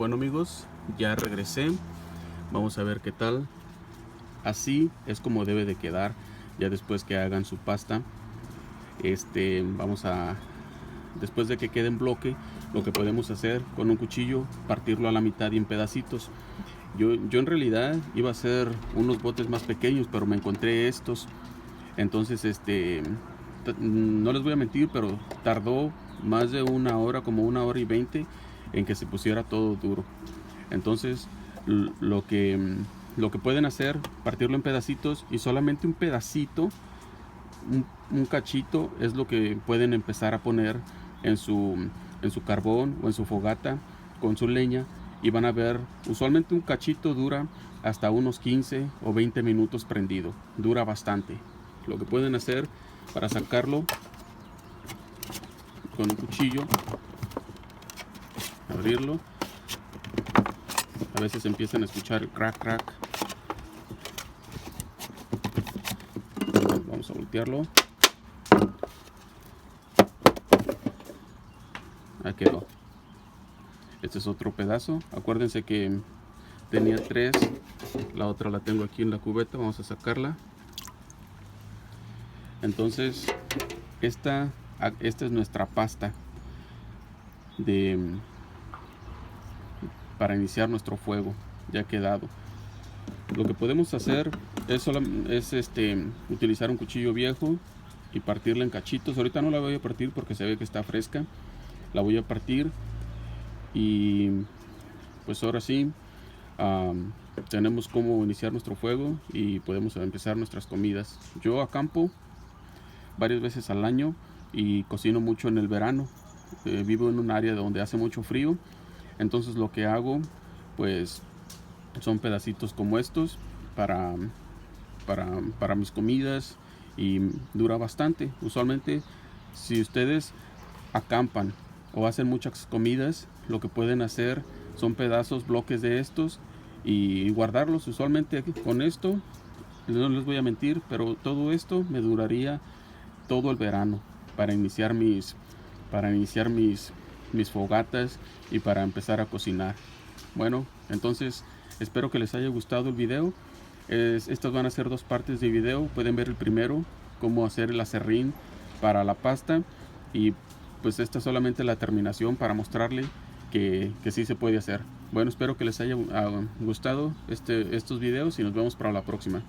Bueno amigos, ya regresé. Vamos a ver qué tal. Así es como debe de quedar ya después que hagan su pasta. Después de que quede en bloque, lo que podemos hacer con un cuchillo, partirlo a la mitad y en pedacitos. Yo en realidad iba a hacer unos botes más pequeños, pero me encontré estos. Entonces no les voy a mentir, pero tardó más de una hora, como 1 hora y 20, en que se pusiera todo duro. Entonces lo que pueden hacer, partirlo en pedacitos, y solamente un pedacito, un cachito, es lo que pueden empezar a poner en su carbón o en su fogata con su leña, y van a ver, usualmente un cachito dura hasta unos 15 o 20 minutos prendido, dura bastante. Lo que pueden hacer para sacarlo con un cuchillo, abrirlo. A veces empiezan a escuchar el crack crack. Vamos a voltearlo. Ahí quedó. Este es otro pedazo. Acuérdense que tenía 3. La otra la tengo aquí en la cubeta. Vamos a sacarla. Entonces esta es nuestra pasta para iniciar nuestro fuego. Ya ha quedado. Lo que podemos hacer es utilizar un cuchillo viejo y partirla en cachitos. Ahorita no la voy a partir porque se ve que está fresca. La voy a partir y pues ahora sí tenemos cómo iniciar nuestro fuego y podemos empezar nuestras comidas. Yo acampo varias veces al año y cocino mucho en el verano. Vivo en un área donde hace mucho frío, entonces lo que hago pues son pedacitos como estos para mis comidas, y dura bastante. Usualmente, si ustedes acampan o hacen muchas comidas, lo que pueden hacer son pedazos, bloques de estos, y guardarlos. Usualmente con esto, no les voy a mentir, pero todo esto me duraría todo el verano para iniciar mis fogatas y para empezar a cocinar. Bueno, entonces espero que les haya gustado el video. Estas van a ser 2 partes de video. Pueden ver el primero, cómo hacer el aserrín para la pasta, y pues esta es solamente la terminación para mostrarle que sí se puede hacer. Bueno, espero que les haya gustado estos videos y nos vemos para la próxima.